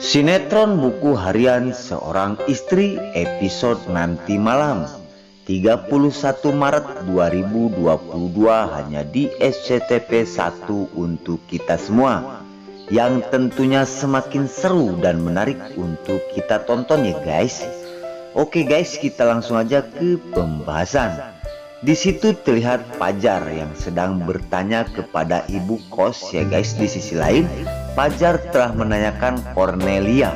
Sinetron buku harian seorang istri episode nanti malam 31 Maret 2022 hanya di SCTV 1 untuk kita semua, yang tentunya semakin seru dan menarik untuk kita tonton ya guys. Oke guys, kita langsung aja ke pembahasan. Di situ terlihat Pajar yang sedang bertanya kepada ibu kos ya guys. Di sisi lain Pajar telah menanyakan Cornelia,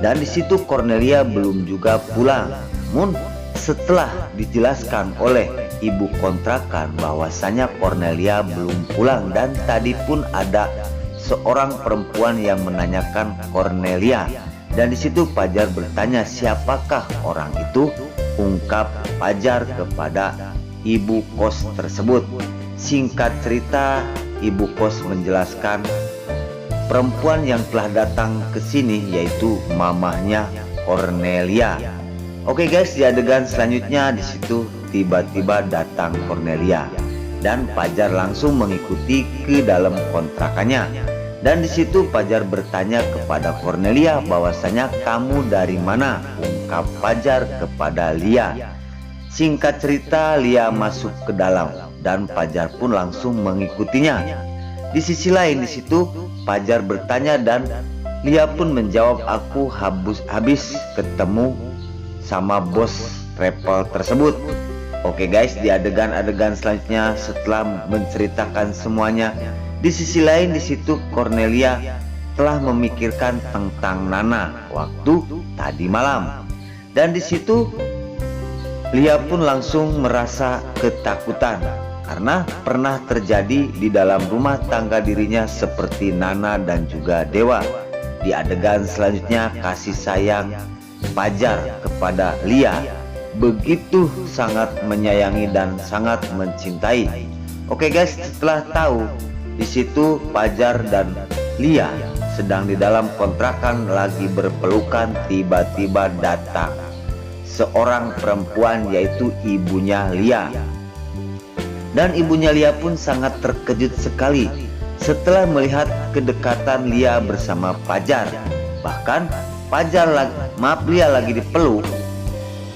dan di situ Cornelia belum juga pulang. Namun setelah dijelaskan oleh ibu kontrakan bahwasanya Cornelia belum pulang, dan tadi pun ada seorang perempuan yang menanyakan Cornelia, dan di situ Pajar bertanya siapakah orang itu. Ungkap Pajar kepada ibu kos tersebut. Singkat cerita, ibu kos menjelaskan perempuan yang telah datang ke sini yaitu mamahnya Cornelia. Oke guys, di adegan selanjutnya di situ tiba-tiba datang Cornelia dan Pajar langsung mengikuti ke dalam kontrakannya. Dan di situ Pajar bertanya kepada Cornelia bahwasanya kamu dari mana? Ungkap Pajar kepada Lia. Singkat cerita, Lia masuk ke dalam dan Pajar pun langsung mengikutinya. Di sisi lain di situ Pajar bertanya dan Lia pun menjawab, aku habis ketemu sama bos travel tersebut. Oke guys, di adegan-adegan selanjutnya setelah menceritakan semuanya, di sisi lain di situ Cornelia telah memikirkan tentang Nana waktu tadi malam. Dan di situ Lia pun langsung merasa ketakutan karena pernah terjadi di dalam rumah tangga dirinya seperti Nana dan juga Dewa. Di adegan selanjutnya kasih sayang Pajar kepada Lia begitu sangat menyayangi dan sangat mencintai. Oke guys, setelah tahu di situ Pajar dan Lia sedang di dalam kontrakan lagi berpelukan, tiba-tiba datang seorang perempuan yaitu ibunya Lia. Dan ibunya Lia pun sangat terkejut sekali setelah melihat kedekatan Lia bersama Pajar. Bahkan Lia lagi dipeluk.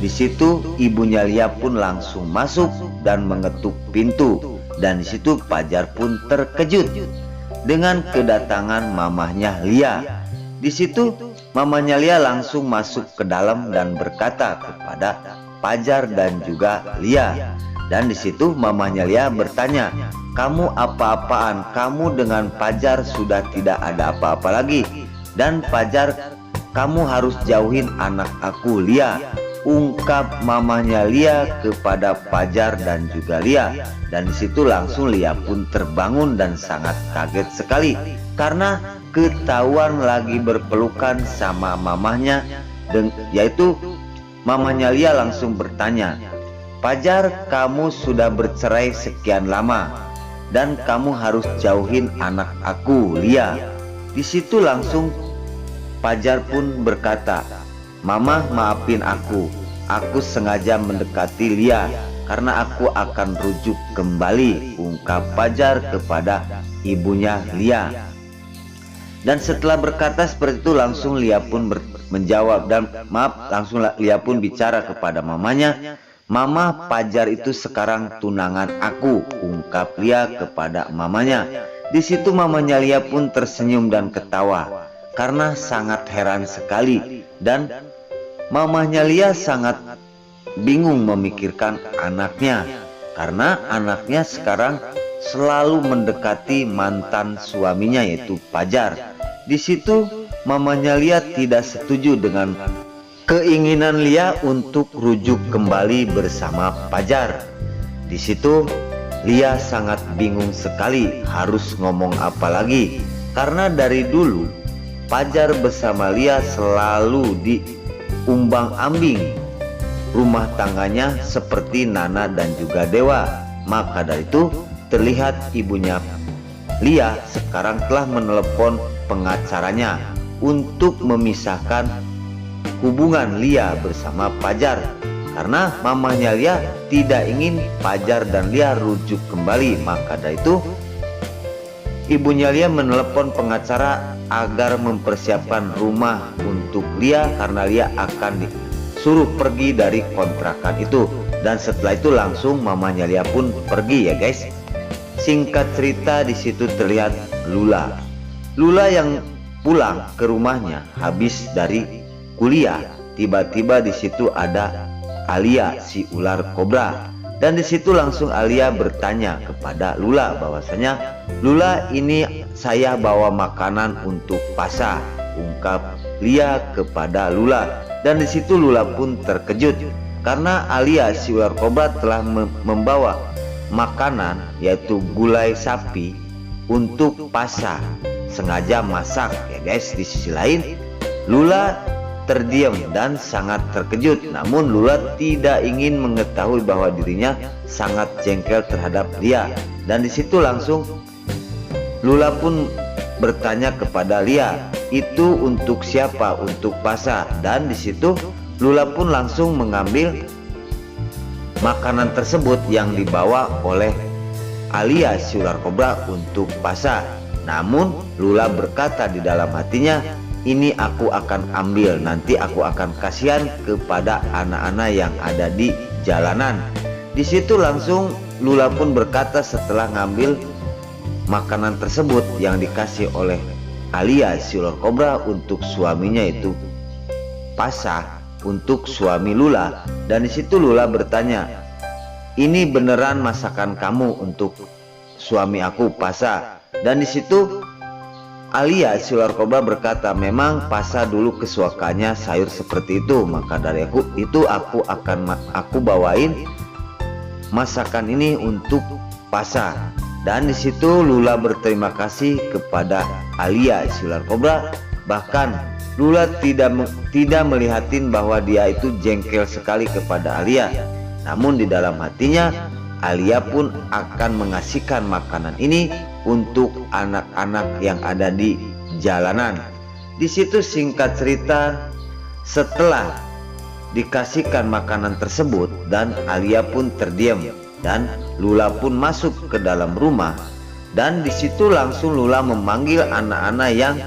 Di situ ibunya Lia pun langsung masuk dan mengetuk pintu. Dan di situ Pajar pun terkejut dengan kedatangan mamahnya Lia. Di situ mamanya Lia langsung masuk ke dalam dan berkata kepada Pajar dan juga Lia. Dan di situ mamanya Lia bertanya, kamu apa-apaan? Kamu dengan Pajar sudah tidak ada apa-apa lagi. Dan Pajar, kamu harus jauhin anak aku Lia. Ungkap mamanya Lia kepada Pajar dan juga Lia. Dan disitu langsung Lia pun terbangun dan sangat kaget sekali karena ketahuan lagi berpelukan sama mamahnya, yaitu mamanya Lia langsung bertanya, Pajar, kamu sudah bercerai sekian lama dan kamu harus jauhin anak aku Lia. Disitu langsung Pajar pun berkata, Mama, maafin aku sengaja mendekati Lia karena aku akan rujuk kembali, ungkap Pajar kepada ibunya Lia. Dan setelah berkata seperti itu langsung Lia pun menjawab dan langsung Lia pun bicara kepada mamanya, Mama, Pajar itu sekarang tunangan aku, ungkap Lia kepada mamanya. Di situ mamanya Lia pun tersenyum dan ketawa karena sangat heran sekali, dan mamanya Lia sangat bingung memikirkan anaknya karena anaknya sekarang selalu mendekati mantan suaminya yaitu Pajar. Di situ mamanya Lia tidak setuju dengan keinginan Lia untuk rujuk kembali bersama Pajar. Di situ Lia sangat bingung sekali harus ngomong apa lagi karena dari dulu Pajar bersama Lia selalu diumbang-ambing rumah tangganya seperti Nana dan juga Dewa. Maka dari itu terlihat ibunya Lia sekarang telah menelepon pengacaranya untuk memisahkan hubungan Lia bersama Pajar karena mamanya Lia tidak ingin Pajar dan Lia rujuk kembali. Maka dari itu ibunya Lia menelepon pengacara agar mempersiapkan rumah untuk Lia karena Lia akan disuruh pergi dari kontrakan itu. Dan setelah itu langsung mamanya Lia pun pergi ya guys. Singkat cerita di situ terlihat Lula yang pulang ke rumahnya habis dari kuliah. Tiba-tiba di situ ada Alia si ular kobra. Dan di situ langsung Alia bertanya kepada Lula bahwasanya, "Lula, ini saya bawa makanan untuk Pasha," ungkap Lia kepada Lula. Dan di situ Lula pun terkejut karena Alia si ular kobra telah membawa makanan yaitu gulai sapi untuk Pasha, sengaja masak ya guys. Di sisi lain Lula terdiam dan sangat terkejut, namun Lula tidak ingin mengetahui bahwa dirinya sangat jengkel terhadap Lia. Dan di situ langsung Lula pun bertanya kepada Lia, "Itu untuk siapa?" "Untuk Pasha." Dan di situ Lula pun langsung mengambil makanan tersebut yang dibawa oleh Alia si ular kobra untuk Pasha. Namun Lula berkata di dalam hatinya, "Ini aku akan ambil, nanti aku akan kasihan kepada anak-anak yang ada di jalanan." Di situ langsung Lula pun berkata setelah ngambil makanan tersebut yang dikasih oleh Alia si ular kobra untuk suaminya itu Pasha, untuk suami Lula. Dan di situ Lula bertanya, "Ini beneran masakan kamu untuk suami aku Pasha?" Dan di situ Alia si ular kobra berkata, "Memang Pasha dulu kesukaannya sayur seperti itu, maka dari aku bawain masakan ini untuk Pasha." Dan di situ Lula berterima kasih kepada Alia si ular kobra. Bahkan Lula tidak melihatin bahwa dia itu jengkel sekali kepada Alia. Namun di dalam hatinya Alia pun akan mengasihkan makanan ini untuk anak-anak yang ada di jalanan. Di situ singkat cerita, setelah dikasihkan makanan tersebut dan Alia pun terdiam dan Lula pun masuk ke dalam rumah. Dan di situ langsung Lula memanggil anak-anak yang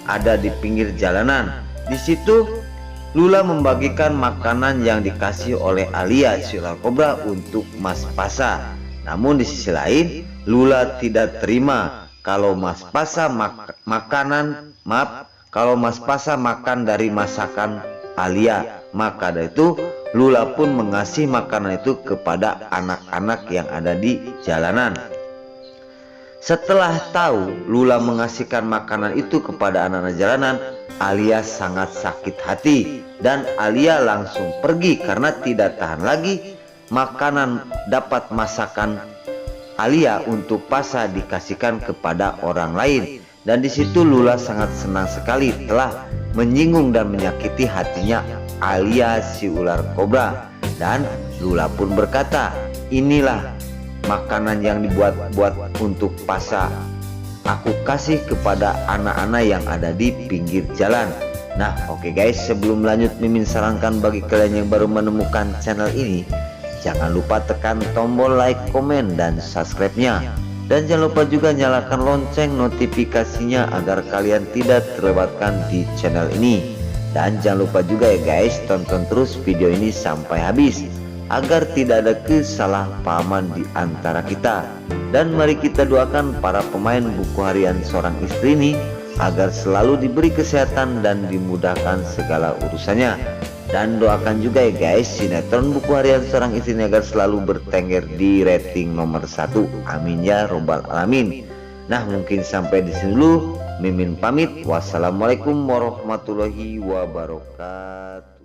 ada di pinggir jalanan. Di situ Lula membagikan makanan yang dikasih oleh Alia si ular kobra untuk Mas Pasha. Namun di sisi lain Lula tidak terima kalau Mas Pasha makan dari masakan Alia. Maka dari itu Lula pun mengasih makanan itu kepada anak-anak yang ada di jalanan. Setelah tahu Lula mengasihkan makanan itu kepada anak-anak jalanan, Alia sangat sakit hati dan Alia langsung pergi karena tidak tahan lagi makanan dapat masakan Alia untuk Pasha dikasihkan kepada orang lain. Dan di situ Lula sangat senang sekali telah menyinggung dan menyakiti hatinya Alia si ular kobra. Dan Lula pun berkata, "Inilah makanan yang dibuat untuk Pasha. Aku kasih kepada anak-anak yang ada di pinggir jalan." Nah oke guys, sebelum lanjut Mimin sarankan bagi kalian yang baru menemukan channel ini, jangan lupa tekan tombol like, komen, dan subscribe-nya. Dan jangan lupa juga nyalakan lonceng notifikasinya agar kalian tidak terlewatkan di channel ini. Dan jangan lupa juga ya guys, tonton terus video ini sampai habis agar tidak ada kesalahpahaman di antara kita. Dan mari kita doakan para pemain buku harian seorang istri ini agar selalu diberi kesehatan dan dimudahkan segala urusannya. Dan doakan juga ya guys, sinetron buku harian seorang istri ini agar selalu bertengger di rating nomor 1. Amin ya robbal alamin. Nah mungkin sampai di sini dulu. Mimin pamit. Wassalamualaikum warahmatullahi wabarakatuh.